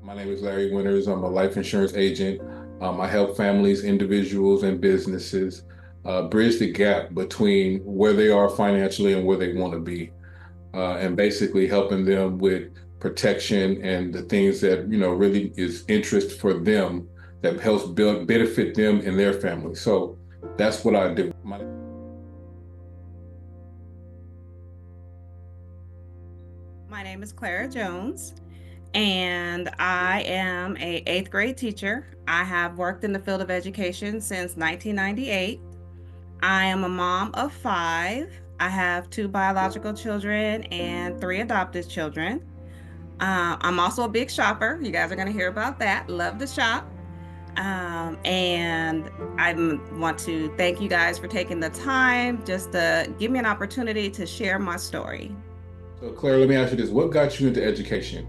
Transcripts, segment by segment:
My name is Larry Winters. I'm a life insurance agent. I help families, individuals, and businesses bridge the gap between where they are financially and where they want to be, and basically helping them with protection and the things that really is interest for them that helps build benefit them and their family. So that's what I do. My name is Clara Jones, and I am a eighth grade teacher. I have worked in the field of education since 1998. I am a mom of five. I have two biological children and three adopted children. I'm also a big shopper. You guys are going to hear about that. Love to shop. And I want to thank you guys for taking the time just to give me an opportunity to share my story. So Claire, let me ask you this: what got you into education?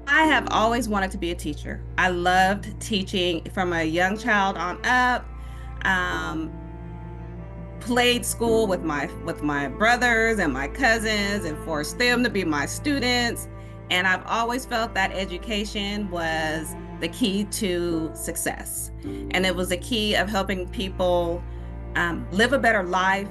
I have always wanted to be a teacher. I loved teaching from a young child on up. Um, Played school with my brothers and my cousins and forced them to be my students. And I've always felt that education was the key to success. And it was the key of helping people live a better life,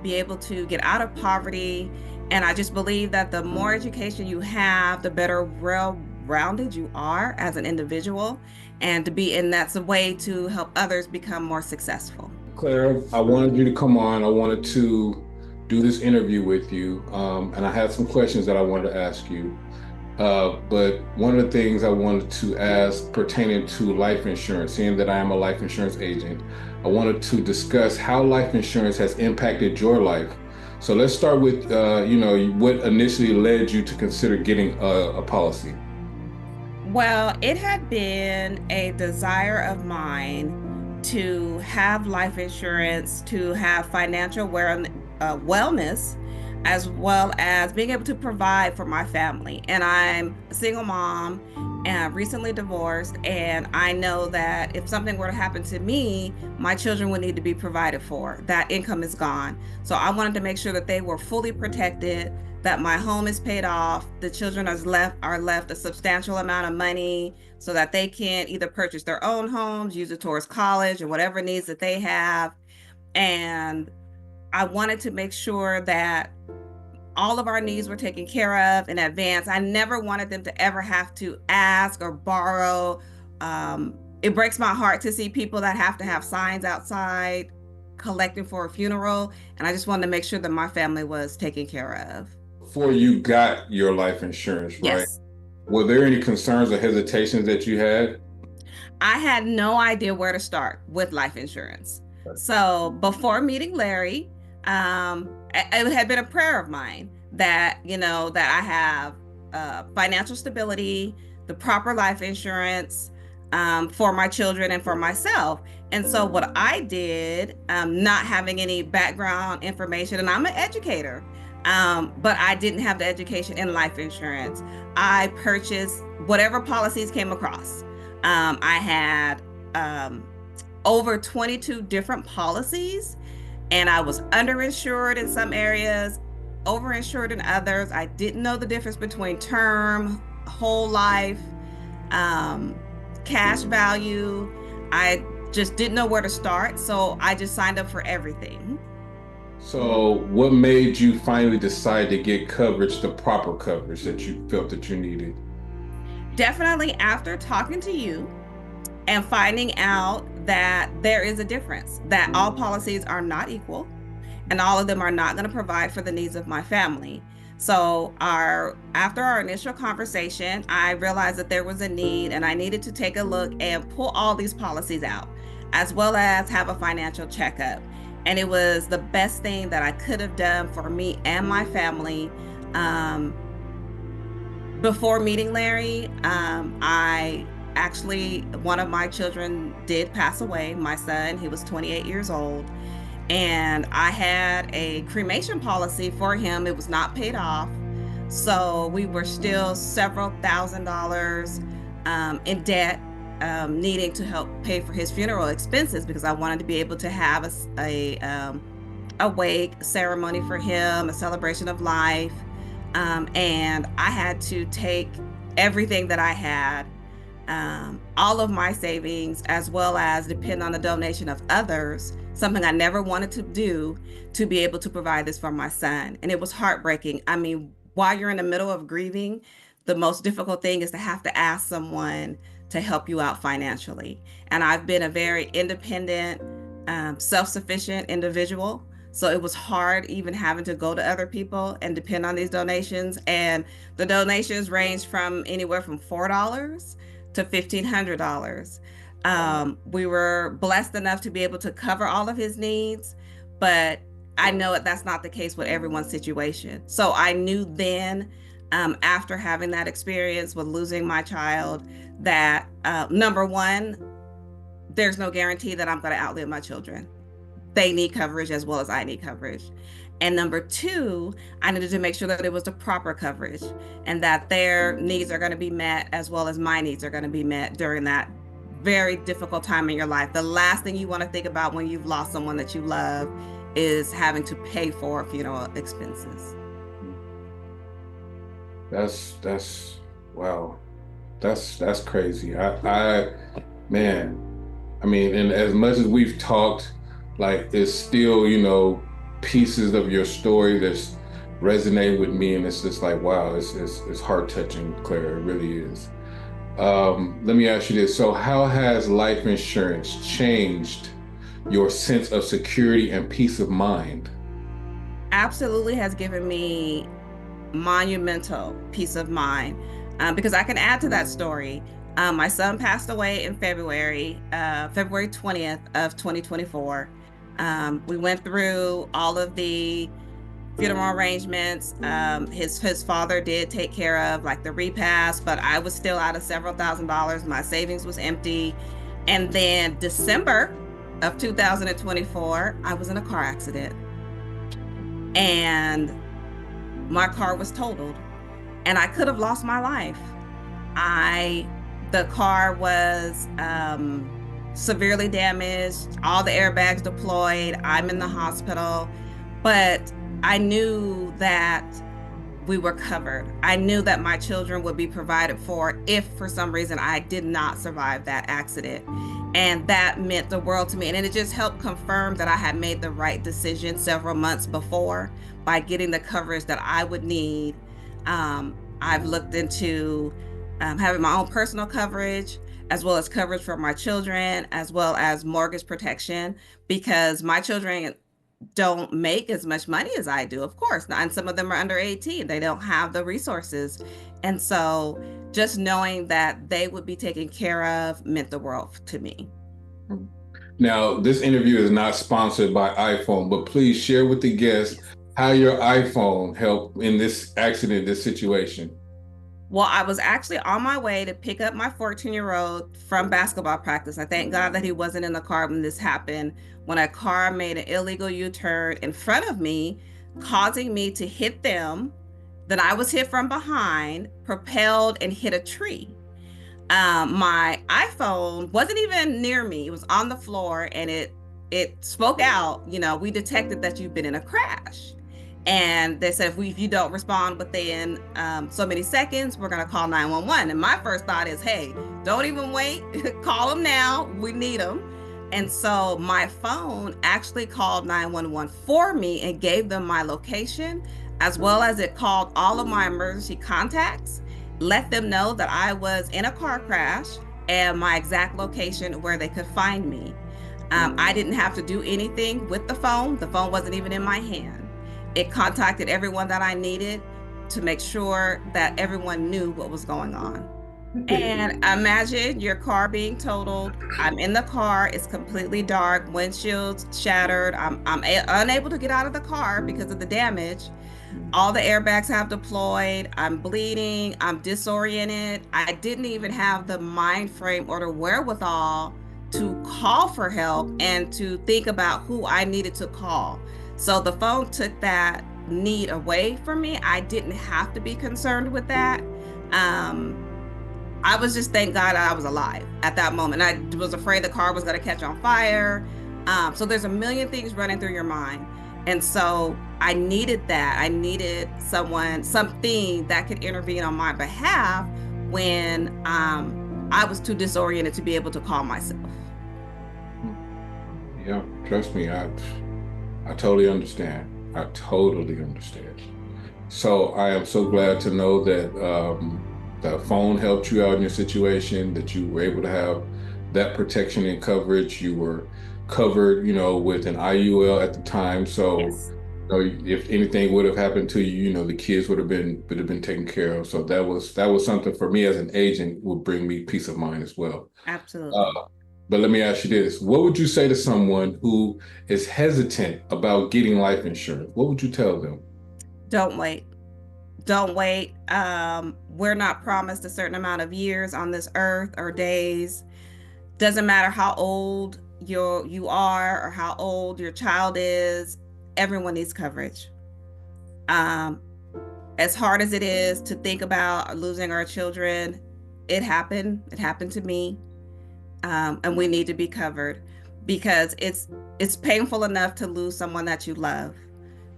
be able to get out of poverty. And I just believe that the more education you have, the better well-rounded you are as an individual. And that's a way to help others become more successful. Claire, I wanted you to come on. I wanted to do this interview with you, and I had some questions that I wanted to ask you. But one of the things I wanted to ask pertaining to life insurance, seeing that I am a life insurance agent, I wanted to discuss how life insurance has impacted your life. So let's start with, what initially led you to consider getting a policy. Well, it had been a desire of mine to have life insurance, to have wellness, as well as being able to provide for my family. And I'm a single mom and recently divorced. And I know that if something were to happen to me, my children would need to be provided for. That income is gone. So I wanted to make sure that they were fully protected, that my home is paid off, the children are left a substantial amount of money so that they can either purchase their own homes, use it towards college or whatever needs that they have. And I wanted to make sure that all of our needs were taken care of in advance. I never wanted them to ever have to ask or borrow. It breaks my heart to see people that have to have signs outside collecting for a funeral. And I just wanted to make sure that my family was taken care of. Before you got your life insurance, right? Yes. Were there any concerns or hesitations that you had? I had no idea where to start with life insurance. So before meeting Larry, it had been a prayer of mine that, that I have financial stability, the proper life insurance for my children and for myself. And so what I did, not having any background information, and I'm an educator, but I didn't have the education in life insurance. I purchased whatever policies came across. I had over 22 different policies, and I was underinsured in some areas, overinsured in others. I didn't know the difference between term, whole life, cash value. I just didn't know where to start, so I just signed up for everything. So, what made you finally decide to get coverage, the proper coverage that you felt that you needed? Definitely after talking to you and finding out that there is a difference, that all policies are not equal and all of them are not going to provide for the needs of my family. So after our initial conversation, I realized that there was a need and I needed to take a look and pull all these policies out, as well as have a financial checkup. And it was the best thing that I could have done for me and my family. Before meeting Larry, I actually, one of my children did pass away, my son. He was 28 years old. And I had a cremation policy for him. It was not paid off. So we were still several $1,000s in debt, needing to help pay for his funeral expenses because I wanted to be able to have a wake ceremony for him, a celebration of life. And I had to take everything that I had, all of my savings, as well as depend on the donation of others, something I never wanted to do, to be able to provide this for my son. And it was heartbreaking. I mean, while you're in the middle of grieving, the most difficult thing is to have to ask someone to help you out financially. And I've been a very independent, self-sufficient individual. So it was hard even having to go to other people and depend on these donations. And the donations range from anywhere from $4 to $1,500. Wow. We were blessed enough to be able to cover all of his needs, but I know that that's not the case with everyone's situation. So I knew then, after having that experience with losing my child, that number one, there's no guarantee that I'm going to outlive my children. They need coverage as well as I need coverage. And number two, I needed to make sure that it was the proper coverage and that their needs are going to be met as well as my needs are going to be met during that very difficult time in your life. The last thing you want to think about when you've lost someone that you love is having to pay for funeral expenses. That's wow. That's crazy. Man, I mean, and as much as we've talked, like it's still, pieces of your story that's resonate with me, and it's just like, wow, it's heart touching, Clara. It really is. Let me ask you this. So, how has life insurance changed your sense of security and peace of mind? Absolutely has given me monumental peace of mind, because I can add to that story. My son passed away in February 20th of 2024. We went through all of the funeral arrangements. His father did take care of like the repast, but I was still out of several $1,000s. My savings was empty. And then December of 2024, I was in a car accident and my car was totaled and I could have lost my life. I The car was severely damaged, all the airbags deployed. I'm in the hospital, but I knew that we were covered. I knew that my children would be provided for if for some reason I did not survive that accident. And that meant the world to me. And it just helped confirm that I had made the right decision several months before by getting the coverage that I would need. I've looked into having my own personal coverage, as well as coverage for my children, as well as mortgage protection, because my children don't make as much money as I do, of course. And some of them are under 18. They don't have the resources. And so just knowing that they would be taken care of meant the world to me. Now, this interview is not sponsored by iPhone, but please share with the guests how your iPhone helped in this accident, this situation. Well, I was actually on my way to pick up my 14-year-old from basketball practice. I thank God that he wasn't in the car when this happened, when a car made an illegal U-turn in front of me, causing me to hit them. Then I was hit from behind, propelled, and hit a tree. My iPhone wasn't even near me. It was on the floor and it spoke out, we detected that you've been in a crash. And they said, if you don't respond within so many seconds, we're going to call 911. And my first thought is, hey, don't even wait. Call them now. We need them. And so my phone actually called 911 for me and gave them my location, as well as it called all of my emergency contacts, let them know that I was in a car crash and my exact location where they could find me. I didn't have to do anything with the phone. The phone wasn't even in my hand. It contacted everyone that I needed to make sure that everyone knew what was going on. And imagine your car being totaled. I'm in the car. It's completely dark. Windshields shattered. I'm unable to get out of the car because of the damage. All the airbags have deployed. I'm bleeding. I'm disoriented. I didn't even have the mind frame or the wherewithal to call for help and to think about who I needed to call. So the phone took that need away from me. I didn't have to be concerned with that. I was just, thank God I was alive at that moment. I was afraid the car was going to catch on fire. So there's a million things running through your mind. And so I needed that. I needed something that could intervene on my behalf when I was too disoriented to be able to call myself. Yeah, trust me, I totally understand. I totally understand. So I am so glad to know that the phone helped you out in your situation, that you were able to have that protection and coverage. You were covered, with an IUL at the time. So, Yes, if anything would have happened to you, the kids would have been taken care of. So that was something for me as an agent would bring me peace of mind as well. absolutely. Uh, but let me ask you this: what would you say to someone who is hesitant about getting life insurance? What would you tell them? Don't wait. Don't wait. We're not promised a certain amount of years on this earth or days. Doesn't matter how old you are or how old your child is. Everyone needs coverage. Um, as hard as it is to think about losing our children, it happened. It happened to me, and we need to be covered because it's painful enough to lose someone that you love,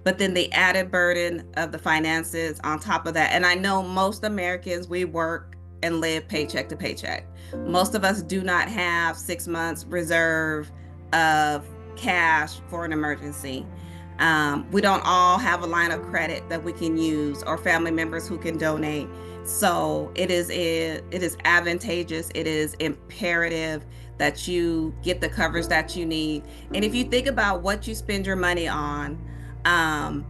but then the added burden of the finances on top of that. And I know most Americans, we work and live paycheck to paycheck. Most of us do not have 6 months reserve of cash for an emergency. We don't all have a line of credit that we can use or family members who can donate. So it is advantageous. It is imperative that you get the coverage that you need. And if you think about what you spend your money on, um,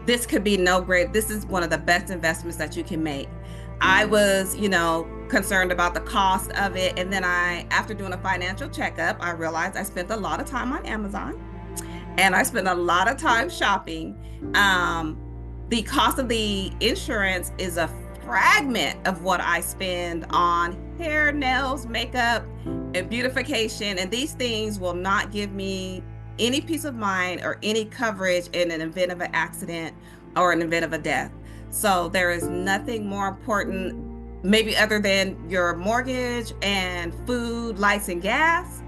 this could be no great. This is one of the best investments that you can make. I was, concerned about the cost of it. And then after doing a financial checkup, I realized I spent a lot of time on Amazon and I spend a lot of time shopping. Um, the cost of the insurance is a fragment of what I spend on hair, nails, makeup, and beautification. And these things will not give me any peace of mind or any coverage in an event of an accident or an event of a death. So there is nothing more important, maybe other than your mortgage and food, lights, and gas.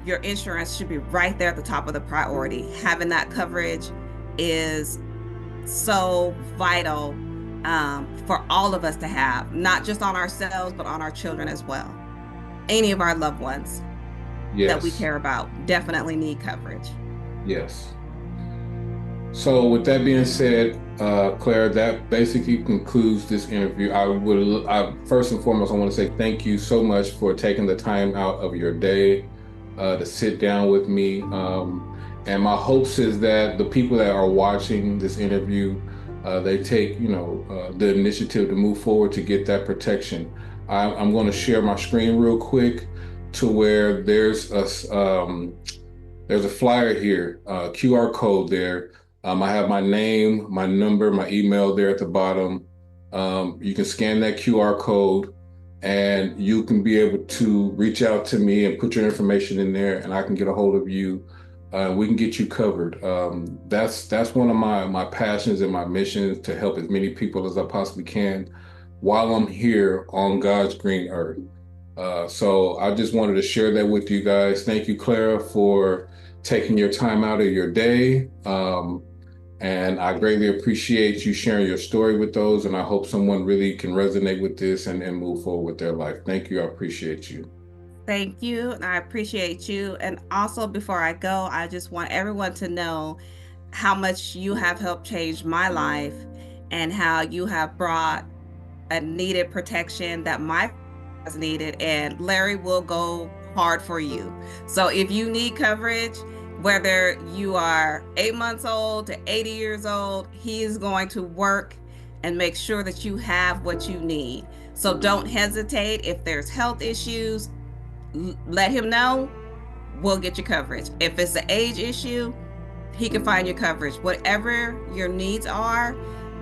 Your insurance should be right there at the top of the priority. Having that coverage is so vital, for all of us to have, not just on ourselves, but on our children as well. Any of our loved ones that we Yes, care about definitely need coverage. yes. So, with that being said, Claire, that basically concludes this interview. First and foremost, I want to say thank you so much for taking the time out of your day to sit down with me. And my hopes is that the people that are watching this interview, they take, the initiative to move forward to get that protection. I'm going to share my screen real quick to where there's a flyer here, QR code there. I have my name, my number, my email there at the bottom. You can scan that QR code and you can be able to reach out to me and put your information in there and I can get a hold of you. We can get you covered. That's one of my passions and my missions to help as many people as I possibly can while I'm here on God's green earth. So I just wanted to share that with you guys. Thank you, Clara, for taking your time out of your day. And I greatly appreciate you sharing your story with those. And I hope someone really can resonate with this and move forward with their life. Thank you. I appreciate you. Thank you, and I appreciate you. And also, before I go, I just want everyone to know how much you have helped change my life and how you have brought a needed protection that my has needed, and Larry will go hard for you. So if you need coverage, whether you are 8 months old to 80 years old, he is going to work and make sure that you have what you need. So don't hesitate. If there's health issues, let him know. We'll get you coverage. If it's an age issue, he can find your coverage. Whatever your needs are,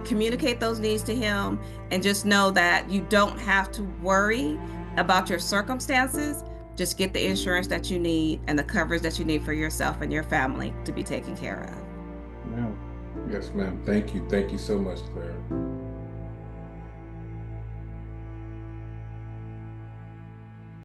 communicate those needs to him and just know that you don't have to worry about your circumstances. Just get the insurance that you need and the coverage that you need for yourself and your family to be taken care of. Yeah. Yes, ma'am. Thank you. Thank you so much, Clara.